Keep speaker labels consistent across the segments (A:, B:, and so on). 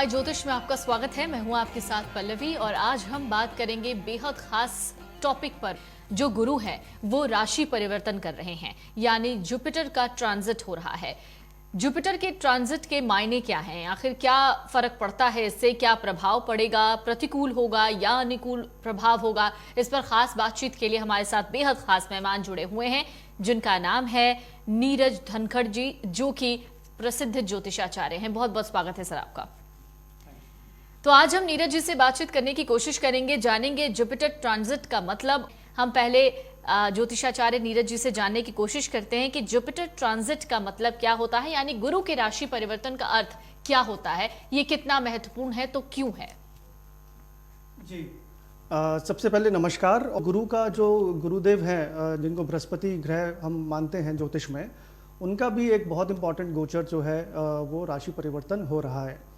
A: My ज्योतिष में आपका स्वागत है। मैं हूं आपके साथ पल्लवी और आज हम बात करेंगे बेहद खास टॉपिक पर। जो गुरु है वो राशि परिवर्तन कर रहे हैं, यानी जुपिटर का ट्रांजिट हो रहा है। जुपिटर के ट्रांजिट के मायने क्या हैं, आखिर क्या फर्क पड़ता है इससे, क्या प्रभाव पड़ेगा, प्रतिकूल होगा या अनुकूल प्रभाव होगा, इस पर खास बातचीत के लिए हमारे साथ बेहद खास मेहमान जुड़े हुए हैं, जिनका नाम है नीरज धनखड़ जी, जो कि प्रसिद्ध ज्योतिषाचार्य हैं। बहुत बहुत स्वागत है सर आपका। तो आज हम नीरज जी से बातचीत करने की कोशिश करेंगे, जानेंगे जुपिटर ट्रांजिट का मतलब। हम पहले ज्योतिषाचार्य नीरज जी से जानने की कोशिश करते हैं कि जुपिटर ट्रांजिट का मतलब क्या होता है, यानी गुरु के राशि परिवर्तन का अर्थ क्या होता है, ये कितना महत्वपूर्ण है, तो क्यों है?
B: जी सबसे पहले नमस्कार। गुरु का जो गुरुदेव है, जिनको बृहस्पति ग्रह हम मानते हैं ज्योतिष में, उनका भी एक बहुत इंपॉर्टेंट गोचर जो है वो राशि परिवर्तन हो रहा है।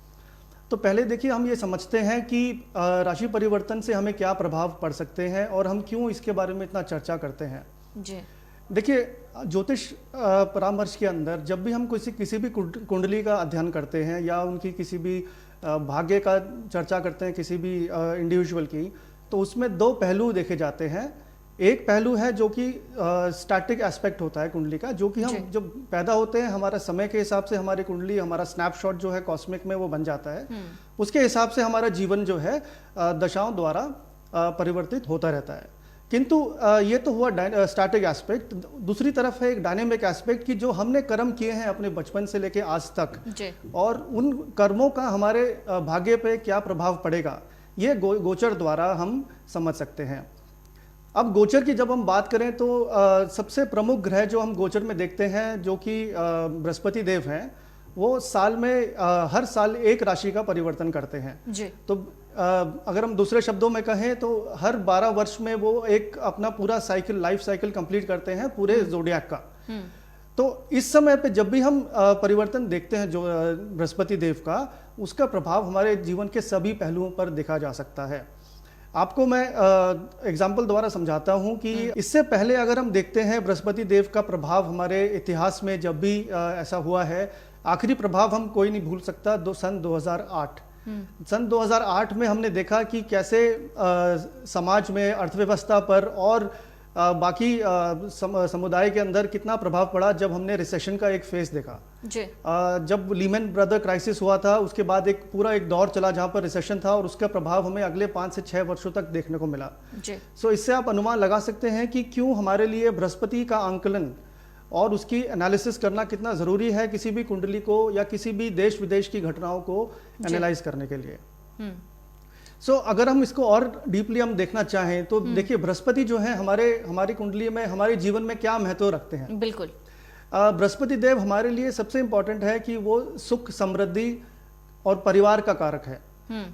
B: तो पहले देखिए, हम ये समझते हैं कि राशि परिवर्तन से हमें क्या प्रभाव पड़ सकते हैं और हम क्यों इसके बारे में इतना चर्चा करते हैं।
A: जी
B: देखिए, ज्योतिष परामर्श के अंदर जब भी हम किसी भी कुंडली का अध्ययन करते हैं या उनकी किसी भी भाग्य का चर्चा करते हैं, किसी भी इंडिविजुअल की, तो उसमें दो पहलू देखे जाते हैं। एक पहलू है जो कि स्टैटिक एस्पेक्ट होता है कुंडली का, जो कि हम जब पैदा होते हैं हमारा समय के हिसाब से हमारी कुंडली, हमारा स्नैपशॉट जो है कॉस्मिक में वो बन जाता है। उसके हिसाब से हमारा जीवन जो है दशाओं द्वारा परिवर्तित होता रहता है। किंतु ये तो हुआ स्टैटिक एस्पेक्ट। दूसरी तरफ है एक डायनेमिक एस्पेक्ट कि जो हमने कर्म किए हैं अपने बचपन से लेके आज तक, और उन कर्मों का हमारे भाग्य पे क्या प्रभाव पड़ेगा, ये गोचर द्वारा हम समझ सकते हैं। अब गोचर की जब हम बात करें तो सबसे प्रमुख ग्रह जो हम गोचर में देखते हैं, जो कि बृहस्पति देव हैं, वो साल में हर साल एक राशि का परिवर्तन करते हैं जी। तो अगर हम दूसरे शब्दों में कहें तो हर 12 वर्ष में वो एक अपना पूरा साइकिल, लाइफ साइकिल कंप्लीट करते हैं पूरे जोडियाक का। तो इस समय पे जब भी हम परिवर्तन देखते हैं जो बृहस्पति देव का, उसका प्रभाव हमारे जीवन के सभी पहलुओं पर देखा जा सकता है। आपको मैं एग्जाम्पल द्वारा समझाता हूं कि इससे पहले अगर हम देखते हैं बृहस्पति देव का प्रभाव हमारे इतिहास में जब भी ऐसा हुआ है, आखिरी प्रभाव हम कोई नहीं भूल सकता, सन 2008। सन 2008 में हमने देखा कि कैसे समाज में, अर्थव्यवस्था पर और बाकी समुदाय के अंदर कितना प्रभाव पड़ा जब हमने रिसेशन का एक फेज देखा जी। जब लीमन ब्रदर क्राइसिस हुआ था, उसके बाद एक पूरा एक दौर चला जहां पर रिसेशन था, और उसका प्रभाव हमें अगले 5 से 6 वर्षों तक देखने को मिला जी। सो इससे आप अनुमान लगा सकते हैं कि क्यों हमारे लिए बृहस्पति का आंकलन और उसकी एनालिसिस करना कितना जरूरी है किसी भी कुंडली को या किसी भी देश विदेश की घटनाओं को एनालाइज करने के लिए। अगर हम इसको और डीपली हम देखना चाहें तो देखिए, बृहस्पति जो है हमारी कुंडली में, हमारे जीवन में क्या महत्व रखते हैं। बिल्कुल, बृहस्पति देव हमारे लिए सबसे इंपॉर्टेंट है कि वो सुख, समृद्धि और परिवार का कारक है।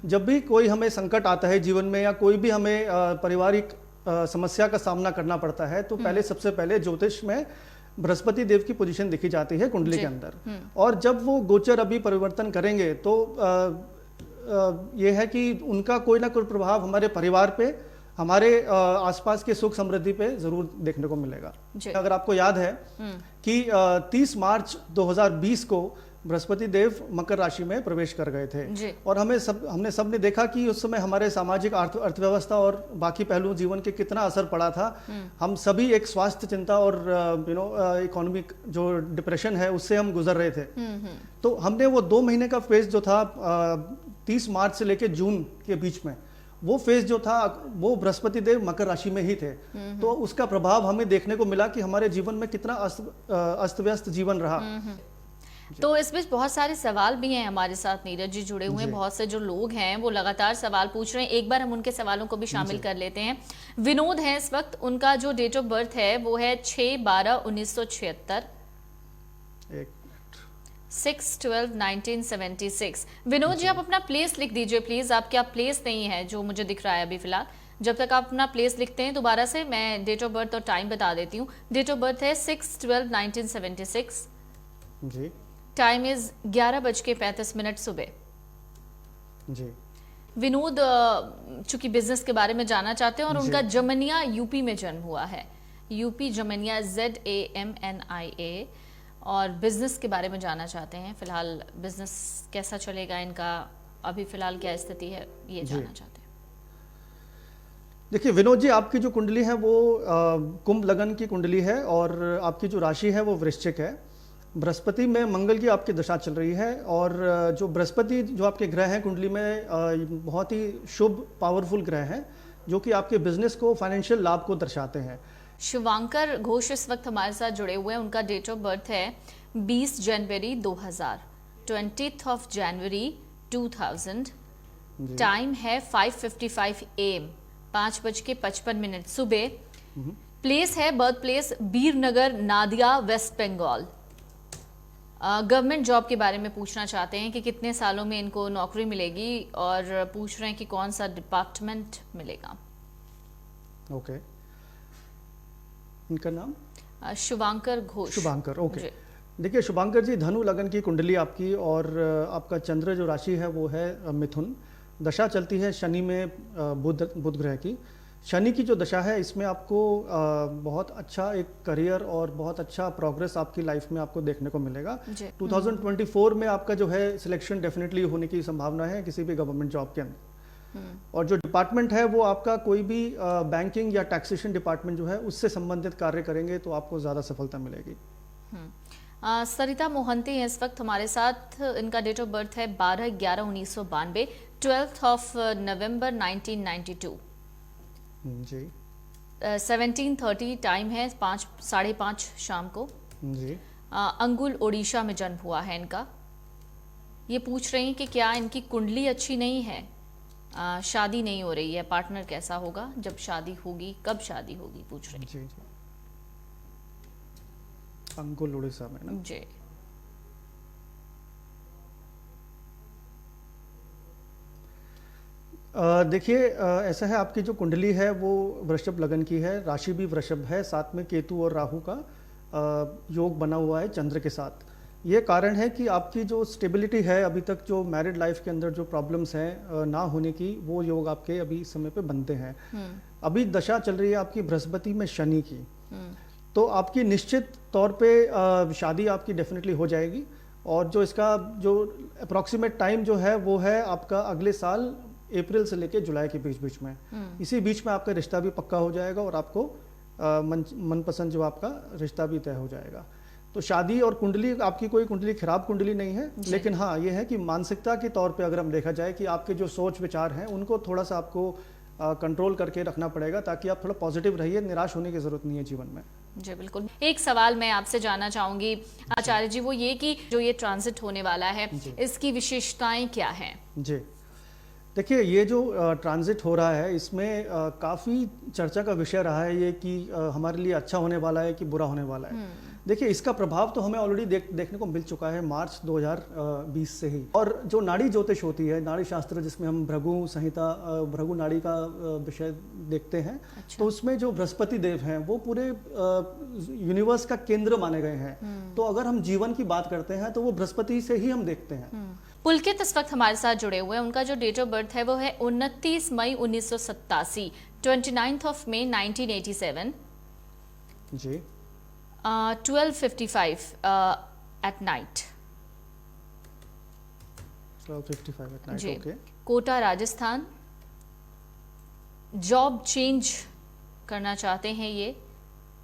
B: जब भी कोई हमें संकट आता है जीवन में या कोई भी हमें पारिवारिक समस्या का सामना करना पड़ता है, तो पहले सबसे पहले ज्योतिष में बृहस्पति देव की पोजीशन देखी जाती है कुंडली के अंदर। और जब वो गोचर अभी परिवर्तन करेंगे तो ये है कि उनका कोई ना कोई प्रभाव हमारे परिवार पे, हमारे आसपास के सुख समृद्धि पे जरूर देखने को मिलेगा। अगर आपको याद है कि 30 मार्च 2020 को बृहस्पति देव मकर राशि में प्रवेश कर गए थे, और हमने सबने देखा कि उस समय हमारे सामाजिक अर्थव्यवस्था और बाकी पहलुओं जीवन के कितना असर पड़ा था। हम सभी एक स्वास्थ्य चिंता और इकोनॉमिक जो डिप्रेशन है उससे हम गुजर रहे थे। तो हमने वो 2 महीने का फेज जो था 30 मार्च से लेकर जून के बीच में, वो फेज जो था वो बृहस्पति देव मकर राशि में ही थे। तो उसका प्रभाव हमें देखने को मिला कि हमारे जीवन में कितना अस्त व्यस्त जीवन रहा।
A: तो इस बीच बहुत सारे सवाल भी हैं हमारे साथ, नीरज जी जुड़े हुए हैं। बहुत से जो लोग हैं वो लगातार सवाल पूछ रहे हैं, एक बार हम उनके सवालों को भी शामिल कर लेते हैं। विनोद है इस वक्त, उनका जो डेट ऑफ बर्थ है वो है 6/12/1976, 6/12/1976। विनोद जी, आप अपना प्लेस लिख दीजिए प्लीज। आपका प्लेस नहीं है जो मुझे दिख रहा है अभी फिलहाल। जब तक आप अपना प्लेस लिखते हैं दोबारा से मैं डेट ऑफ बर्थ और टाइम बता देती हूँ। डेट ऑफ बर्थ है 6/12/1976 जी। टाइम इज 11:35 सुबह जी। विनोद चूंकि बिजनेस के बारे में जानना चाहते हैं और उनका जमनिया यूपी में जन्म हुआ है, यूपी जमनिया ZAMNIA, और बिजनेस के बारे में जानना चाहते हैं। फिलहाल बिजनेस कैसा चलेगा इनका, अभी फिलहाल क्या स्थिति है ये
B: जी।
A: जानना चाहते हैं।
B: देखिए विनोद जी, आपकी जो कुंडली है वो कुंभ लगन की कुंडली है और आपकी जो राशि है वो वृश्चिक है। बृहस्पति में मंगल की आपकी दशा चल रही है और जो बृहस्पति जो आपके ग्रह हैं कुंडली में बहुत ही शुभ पावरफुल ग्रह हैं जो कि आपके बिजनेस को फाइनेंशियल लाभ को दर्शाते हैं।
A: शिवांकर घोष इस वक्त हमारे साथ जुड़े हुए हैं। उनका डेट ऑफ बर्थ है 20 जनवरी 2000, 20th ऑफ जनवरी 2000। टाइम है 5:55 AM, 5:55 सुबह। प्लेस है, birth place Birnagar, Nadia, west Bengal. Government job के बारे में पूछना चाहते हैं कि कितने सालों में इनको नौकरी मिलेगी और पूछ रहे हैं कि कौन सा डिपार्टमेंट मिलेगा।
B: ओके, इनका नाम
A: शुभांकर घोष।
B: शुभांकर, ओके। देखिए शुभांकर जी, धनु लगन की कुंडली आपकी और आपका चंद्र जो राशि है वो है मिथुन। दशा चलती है शनि में बुध ग्रह की। शनि की जो दशा है इसमें आपको बहुत अच्छा एक करियर और बहुत अच्छा प्रोग्रेस आपकी लाइफ में आपको देखने को मिलेगा। 2024 में आपका जो है सिलेक्शन डेफिनेटली होने की संभावना है किसी भी गवर्नमेंट जॉब के अंदर। और जो डिपार्टमेंट है वो आपका कोई भी बैंकिंग या टैक्सेशन डिपार्टमेंट जो है उससे संबंधित कार्य करेंगे तो आपको ज़्यादा सफलता मिलेगी।
A: सरिता मोहंती है इस वक्त हमारे साथ। इनका डेट ऑफ बर्थ है 12/11/1992, 12th of November 1992
B: ji.
A: 17:30 time है, 5:30 शाम को
B: जी।
A: अंगुल ओडिशा में जन्म हुआ है इनका। ये पूछ रही हैं कि क्या इनकी कुंडली अच्छी नहीं है, शादी नहीं हो रही है, पार्टनर कैसा होगा, जब शादी होगी, कब शादी होगी, पूछ रही
B: जी। जी, अंगुल उड़ीसा में ना
A: जी।
B: देखिए ऐसा है, आपकी जो कुंडली है वो वृषभ लगन की है, राशि भी वृषभ है, साथ में केतु और राहु का योग बना हुआ है चंद्र के साथ। ये कारण है कि आपकी जो स्टेबिलिटी है अभी तक, जो मैरिड लाइफ के अंदर जो प्रॉब्लम्स हैं ना होने की, वो योग आपके अभी इस समय पे बनते हैं। अभी दशा चल रही है आपकी बृहस्पति में शनि की, तो आपकी निश्चित तौर पे शादी आपकी डेफिनेटली हो जाएगी। और जो इसका जो अप्रॉक्सीमेट टाइम जो है वो है आपका अगले साल अप्रैल से लेकर जुलाई के बीच में। इसी बीच में आपका रिश्ता भी पक्का हो जाएगा और आपको मनपसंद जो आपका रिश्ता भी तय हो जाएगा। तो शादी और कुंडली, आपकी कोई कुंडली खराब कुंडली नहीं है, लेकिन हाँ ये है कि मानसिकता के तौर पे अगर हम देखा जाए कि आपके जो सोच विचार हैं उनको थोड़ा सा आपको कंट्रोल करके रखना पड़ेगा ताकि आप थोड़ा पॉजिटिव रहिए। निराश होने की जरूरत नहीं है जीवन में।
A: जी बिल्कुल। एक सवाल मैं आपसे जानना चाहूंगी आचार्य जी, वो ये कि जो ये ट्रांजिट होने वाला है इसकी विशेषताएं क्या हैं?
B: जी देखिए, ये जो ट्रांजिट हो रहा है इसमें काफ़ी चर्चा का विषय रहा है ये कि हमारे लिए अच्छा होने वाला है कि बुरा होने वाला है। देखिए, इसका प्रभाव तो हमें ऑलरेडी देखने को मिल चुका है मार्च 2020 से ही। और जो नाड़ी ज्योतिष होती है, नाड़ी शास्त्र जिसमें हम भृगु संहिता, भृगु नाड़ी का विषय देखते हैं, तो उसमें जो बृहस्पति देव हैं वो पूरे यूनिवर्स का केंद्र माने गए हैं। तो अगर हम जीवन की बात करते हैं तो वो बृहस्पति से ही हम देखते हैं।
A: पुलकित इस वक्त हमारे साथ जुड़े हुए हैं। उनका जो डेट ऑफ बर्थ है वो है 29 मई 1987, 29th ऑफ मई 1987
B: जी।
A: 12:55 एट नाइट।
B: 12:55 एट नाइट,
A: जी।
B: Okay.
A: Kota Rajasthan. Job change करना चाहते हैं ये,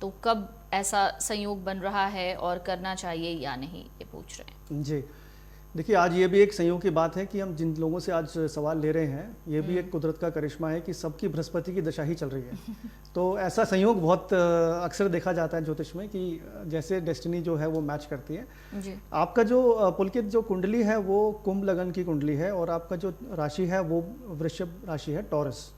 A: तो कब ऐसा संयोग बन रहा है और करना चाहिए या नहीं, ये पूछ रहे हैं।
B: जी देखिए, आज ये भी एक संयोग की बात है कि हम जिन लोगों से आज सवाल ले रहे हैं, ये भी एक कुदरत का करिश्मा है कि सबकी बृहस्पति की दशा ही चल रही है। तो ऐसा संयोग बहुत अक्सर देखा जाता है ज्योतिष में कि जैसे डेस्टिनी जो है वो मैच करती है।
A: जी।
B: आपका जो पुलकित जो कुंडली है वो कुंभ लगन की कुंडली है और आपका जो राशि है वो वृषभ राशि है, टॉरस।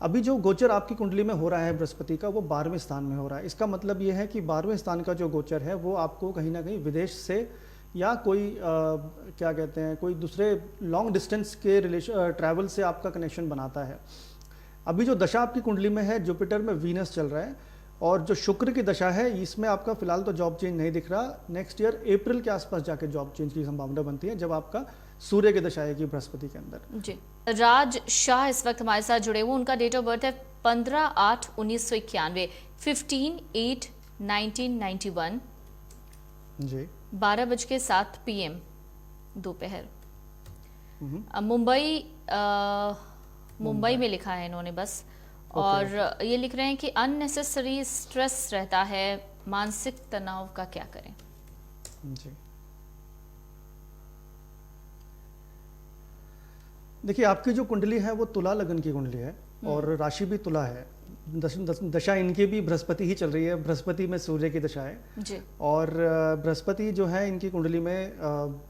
B: अभी जो गोचर आपकी कुंडली में हो रहा है बृहस्पति का, वो 12वें स्थान में हो रहा है। इसका मतलब ये है कि 12वें स्थान का जो गोचर है वो आपको कहीं ना कहीं विदेश से या कोई क्या कहते हैं, कोई दूसरे लॉन्ग डिस्टेंस के ट्रैवल से आपका कनेक्शन बनाता है। अभी जो दशा आपकी कुंडली में है, जुपिटर में वीनस चल रहा है और जो शुक्र की दशा है इसमें आपका फिलहाल तो जॉब चेंज नहीं दिख रहा। नेक्स्ट ईयर अप्रैल के आसपास जाके जॉब चेंज की संभावना बनती है जब आपका सूर्य की दशा आएगी बृहस्पति के अंदर।
A: जी। राज शाह इस वक्त हमारे साथ जुड़े हुए। उनका डेट ऑफ बर्थ है 15/8/1991, 15/8/1991
B: जी।
A: 12:07 PM दोपहर। मुंबई में लिखा है इन्होंने बस। और ये लिख रहे हैं कि अननेसेसरी स्ट्रेस रहता है, मानसिक तनाव का क्या करें।
B: जी देखिए, आपकी जो कुंडली है वो तुला लगन की कुंडली है और राशि भी तुला है। दशा इनकी भी बृहस्पति ही चल रही है, बृहस्पति में सूर्य की दशा है
A: जी।
B: और बृहस्पति जो है इनकी कुंडली में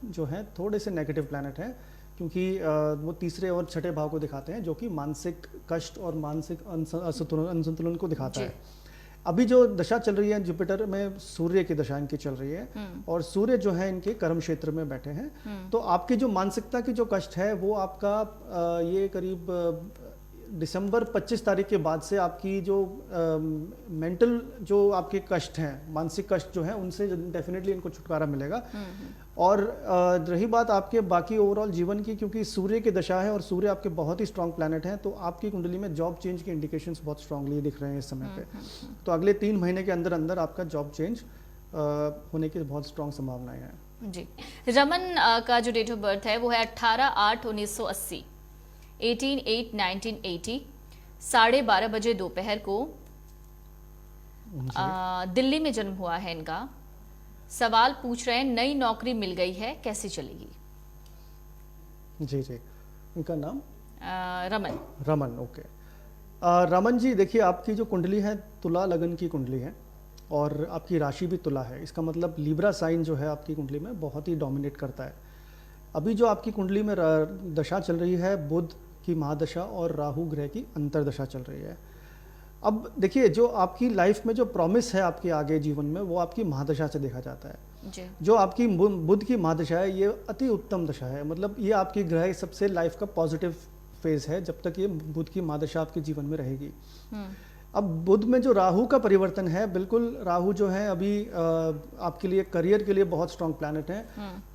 B: जो है थोड़े से नेगेटिव प्लैनेट है, क्योंकि वो तीसरे और छठे भाव को दिखाते हैं, जो कि मानसिक कष्ट और मानसिक असंतुलन को दिखाता है। अभी जो दशा चल रही है जुपिटर में, सूर्य की दशा इनकी चल रही है और सूर्य जो है इनके कर्म क्षेत्र में बैठे हैं। तो आपकी जो मानसिकता की जो कष्ट है वो आपका ये करीब दिसंबर 25 तारीख के बाद से आपकी जो मेंटल जो आपके कष्ट हैं, मानसिक कष्ट जो है, उनसे डेफिनेटली इनको छुटकारा मिलेगा। और रही बात आपके बाकी ओवरऑल जीवन की, क्योंकि सूर्य की दशा है और सूर्य आपके बहुत ही स्ट्रांग प्लैनेट हैं, तो आपकी कुंडली में जॉब चेंज के इंडिकेशंस बहुत स्ट्रांगली दिख रहे हैं इस समय पे। तो अगले 3 महीने के अंदर अंदर आपका जॉब चेंज होने की बहुत स्ट्रांग संभावनाएं हैं।
A: जी। रमन का जो डेट ऑफ बर्थ है वो है 18/8/1980, 18/8/1980, 12:30 बजे दोपहर को दिल्ली में जन्म हुआ है इनका। सवाल पूछ रहे हैं, नई नौकरी मिल गई है, कैसी चलेगी।
B: जी जी, इनका नाम
A: रमन।
B: ओके। रमन जी, देखिए आपकी जो कुंडली है तुला लगन की कुंडली है और आपकी राशि भी तुला है। इसका मतलब लीब्रा साइन जो है आपकी कुंडली में बहुत ही डोमिनेट करता है। अभी जो आपकी कुंडली में दशा चल रही है, बुध की महादशा और राहु ग्रह की अंतरदशा चल रही है। अब देखिए, जो आपकी लाइफ में जो प्रॉमिस है आपके आगे जीवन में, वो आपकी महादशा से देखा जाता है
A: जी।
B: जो आपकी बुध की महादशा है, ये अति उत्तम दशा है। मतलब ये आपकी ग्रह सबसे लाइफ का पॉजिटिव फेज है जब तक ये बुध की महादशा आपके जीवन में रहेगी। अब बुध में जो राहु का परिवर्तन है, बिल्कुल राहु जो है अभी आपके लिए करियर के लिए बहुत स्ट्रांग प्लैनेट है।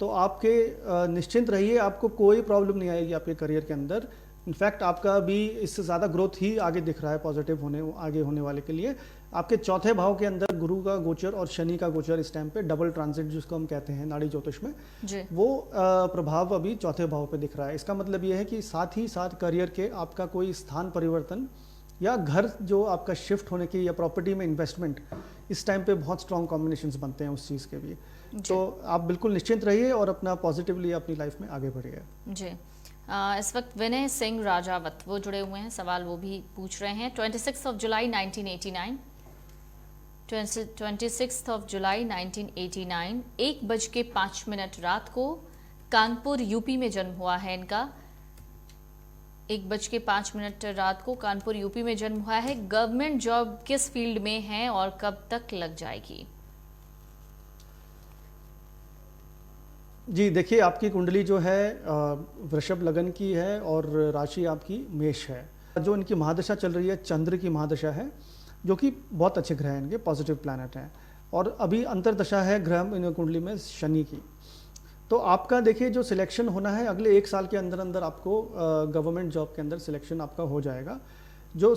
B: तो आपके निश्चिंत रहिए, आपको कोई प्रॉब्लम नहीं आएगी आपके करियर के अंदर। इनफैक्ट आपका अभी इससे ज़्यादा ग्रोथ ही आगे दिख रहा है पॉजिटिव आगे होने वाले के लिए। आपके चौथे भाव के अंदर गुरु का गोचर और शनि का गोचर इस टाइम पे डबल ट्रांजिट जिसको हम कहते हैं नाड़ी ज्योतिष में, वो प्रभाव अभी चौथे भाव पे दिख रहा है। इसका मतलब ये है कि साथ ही साथ करियर के आपका कोई स्थान परिवर्तन या घर जो आपका शिफ्ट होने की या प्रॉपर्टी में इन्वेस्टमेंट, इस टाइम पे बहुत स्ट्रॉन्ग कॉम्बिनेशंस बनते हैं उस चीज़ के भी। तो आप बिल्कुल निश्चिंत रहिए और अपना पॉजिटिवली अपनी लाइफ में आगे बढ़िए।
A: जी। इस वक्त विनय सिंह राजावत वो जुड़े हुए हैं, सवाल वो भी पूछ रहे हैं। 26 जुलाई 1989, 26 जुलाई 1989, 1:05 रात को कानपुर यूपी में जन्म हुआ है इनका। 1:05 रात को कानपुर यूपी में जन्म हुआ है। गवर्नमेंट जॉब किस फील्ड में है और कब तक लग जाएगी।
B: जी देखिए, आपकी कुंडली जो है वृषभ लगन की है और राशि आपकी मेष है। जो इनकी महादशा चल रही है चंद्र की महादशा है, जो कि बहुत अच्छे ग्रह हैं इनके, पॉजिटिव प्लैनेट हैं। और अभी अंतरदशा है ग्रह इन कुंडली में शनि की। तो आपका देखिए जो सिलेक्शन होना है अगले 1 साल के अंदर अंदर आपको गवर्नमेंट जॉब के अंदर सिलेक्शन आपका हो जाएगा। जो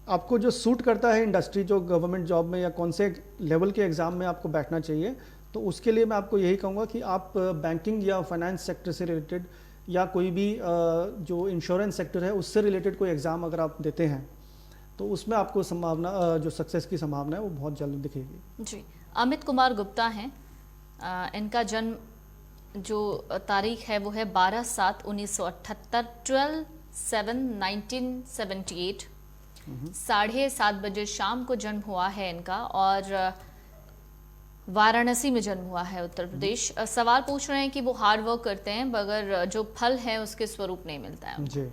B: आपको जो सूट करता है इंडस्ट्री, जो गवर्नमेंट जॉब में या कौन से लेवल के एग्ज़ाम में आपको बैठना चाहिए, तो उसके लिए मैं आपको यही कहूँगा कि आप बैंकिंग या फाइनेंस सेक्टर से रिलेटेड या कोई भी जो इंश्योरेंस सेक्टर है उससे रिलेटेड कोई एग्ज़ाम अगर आप देते हैं तो उसमें आपको संभावना, जो सक्सेस की संभावना है वो बहुत जल्द दिखेगी।
A: जी। अमित कुमार गुप्ता हैं, इनका जन्म जो तारीख है वो है 12/7/1978, 12/7/1978, 7:30 बजे शाम को जन्म हुआ है इनका और वाराणसी में जन्म हुआ है, उत्तर प्रदेश। सवाल पूछ रहे हैं कि वो हार्ड वर्क करते हैं मगर जो फल है उसके स्वरूप नहीं मिलता है।
B: जी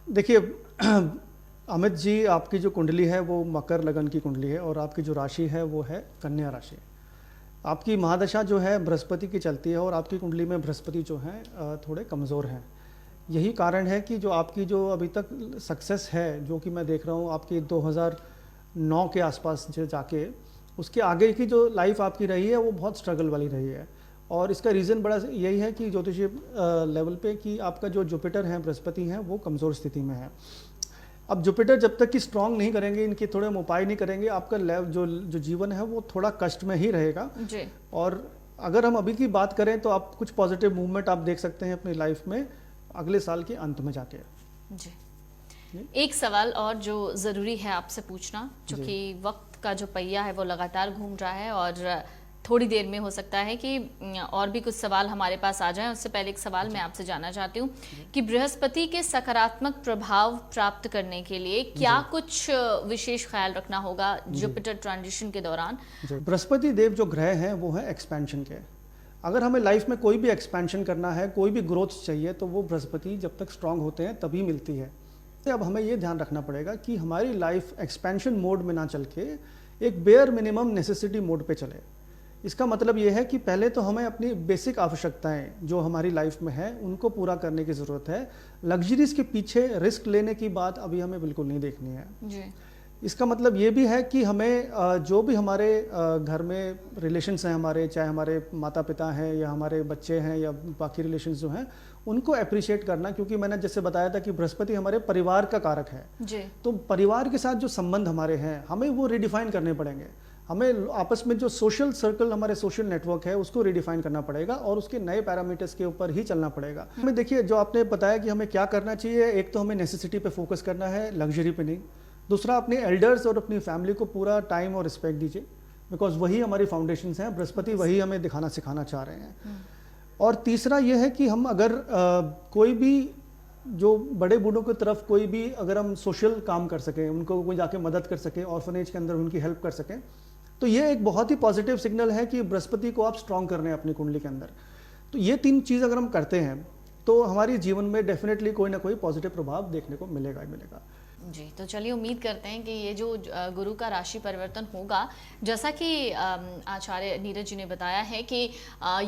B: देखिए अमित जी, आपकी जो कुंडली है वो मकर लगन की कुंडली है और आपकी जो राशि है वो है कन्या राशि। आपकी महादशा जो है बृहस्पति की चलती है और आपकी कुंडली में बृहस्पति जो है थोड़े कमज़ोर हैं। यही कारण है कि जो आपकी जो अभी तक सक्सेस है, जो कि मैं देख रहा हूँ आपकी 2009 के आसपास जो जाके उसके आगे की जो लाइफ आपकी रही है वो बहुत स्ट्रगल वाली रही है। और इसका रीज़न बड़ा यही है कि ज्योतिषीय लेवल पे कि आपका जो जुपिटर है, बृहस्पति हैं, वो कमज़ोर स्थिति में है। अब जुपिटर जब तक कि स्ट्रांग नहीं करेंगे, इनके थोड़े हम उपाय नहीं करेंगे, आपका जो जीवन है वो थोड़ा कष्ट में ही रहेगा।
A: जी।
B: और अगर हम अभी की बात करें तो आप कुछ पॉजिटिव मूवमेंट आप देख सकते हैं अपनी लाइफ में अगले साल के अंत में जाके।
A: जी, एक सवाल और जो ज़रूरी है आपसे पूछना, क्योंकि वक्त का जो पहिया है वो लगातार घूम रहा है और थोड़ी देर में हो सकता है कि और भी कुछ सवाल हमारे पास आ जाएं। उससे पहले एक सवाल मैं आपसे जानना चाहती हूँ कि बृहस्पति के सकारात्मक प्रभाव प्राप्त करने के लिए क्या कुछ विशेष ख्याल रखना होगा जुपिटर ट्रांजिशन के दौरान?
B: बृहस्पति देव जो ग्रह हैं वो है एक्सपेंशन के। अगर हमें लाइफ में कोई भी एक्सपेंशन करना है, कोई भी ग्रोथ चाहिए, तो वो बृहस्पति जब तक स्ट्रांग होते हैं तभी मिलती है। अब हमें ये ध्यान रखना पड़ेगा कि हमारी लाइफ एक्सपेंशन मोड में ना चल के एक बेयर मिनिमम नेसेसिटी मोड पे चले। इसका मतलब ये है कि पहले तो हमें अपनी बेसिक आवश्यकताएं जो हमारी लाइफ में है उनको पूरा करने की ज़रूरत है। लग्जरीज के पीछे रिस्क लेने की बात अभी हमें बिल्कुल नहीं देखनी है
A: जी।
B: इसका मतलब ये भी है कि हमें जो भी हमारे घर में रिलेशंस हैं हमारे, चाहे हमारे माता पिता हैं या हमारे बच्चे हैं या बाकी रिलेशंस जो हैं, उनको अप्रिशिएट करना, क्योंकि मैंने जैसे बताया था कि बृहस्पति हमारे परिवार का कारक है
A: जी।
B: तो परिवार के साथ जो संबंध हमारे हैं हमें वो रिडिफाइन करने पड़ेंगे। हमें आपस में जो सोशल सर्कल, हमारे सोशल नेटवर्क है, उसको रिडिफाइन करना पड़ेगा और उसके नए पैरामीटर्स के ऊपर ही चलना पड़ेगा। हमें देखिए, जो आपने बताया कि हमें क्या करना चाहिए, एक तो हमें नेसेसिटी पे फोकस करना है, लग्जरी पे नहीं। दूसरा, अपने एल्डर्स और अपनी फैमिली को पूरा टाइम और रिस्पेक्ट दीजिए, बिकॉज वही हमारी फाउंडेशंस हैं। बृहस्पति वही हमें दिखाना सिखाना चाह रहे हैं। और तीसरा यह है कि हम अगर कोई भी जो बड़े बूढ़ों की तरफ कोई भी अगर हम सोशल काम कर सकें, उनको कोई जाके मदद कर सकें, ऑर्फनेज के अंदर उनकी हेल्प कर सकें, तो ये एक बहुत ही पॉजिटिव सिग्नल है कि बृहस्पति को आप स्ट्रांग कर रहे हैं अपनी कुंडली के अंदर। तो ये तीन चीज़ अगर हम करते हैं तो हमारी जीवन में डेफिनेटली कोई ना कोई पॉजिटिव प्रभाव देखने को मिलेगा ही मिलेगा।
A: जी, तो चलिए उम्मीद करते हैं कि ये जो गुरु का राशि परिवर्तन होगा, जैसा कि आचार्य नीरज जी ने बताया है कि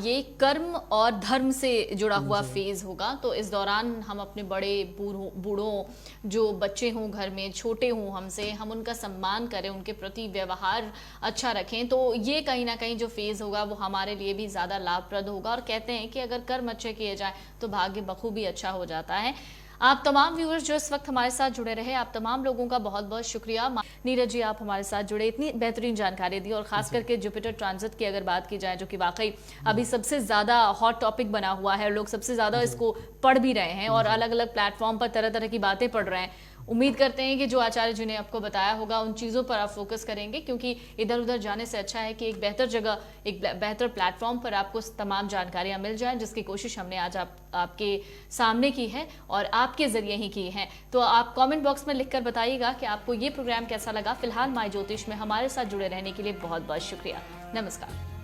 A: ये कर्म और धर्म से जुड़ा हुआ फेज होगा। तो इस दौरान हम अपने बड़े बूढ़ों, जो बच्चे हों घर में, छोटे हों हमसे, हम उनका सम्मान करें, उनके प्रति व्यवहार अच्छा रखें। तो ये कहीं ना कहीं जो फेज होगा वो हमारे लिए भी ज़्यादा लाभप्रद होगा। और कहते हैं कि अगर कर्म अच्छे किए जाए तो भाग्य बखूबी अच्छा हो जाता है। आप तमाम व्यूअर्स जो इस वक्त हमारे साथ जुड़े रहे, आप तमाम लोगों का बहुत बहुत शुक्रिया। नीरज जी, आप हमारे साथ जुड़े, इतनी बेहतरीन जानकारी दी, और खास करके जुपिटर ट्रांजिट की अगर बात की जाए, जो कि वाकई अभी सबसे ज़्यादा हॉट टॉपिक बना हुआ है, लोग सबसे ज़्यादा इसको पढ़ भी रहे हैं और अलग अलग प्लेटफॉर्म पर तरह तरह की बातें पढ़ रहे हैं। उम्मीद करते हैं कि जो आचार्य जी ने आपको बताया होगा उन चीज़ों पर आप फोकस करेंगे, क्योंकि इधर उधर जाने से अच्छा है कि एक बेहतर जगह, एक बेहतर प्लेटफॉर्म पर आपको तमाम जानकारियां मिल जाएं, जिसकी कोशिश हमने आज आपके सामने की है और आपके जरिए ही की है। तो आप कमेंट बॉक्स में लिखकर बताइएगा कि आपको ये प्रोग्राम कैसा लगा। फिलहाल माय ज्योतिष में हमारे साथ जुड़े रहने के लिए बहुत बहुत शुक्रिया। नमस्कार।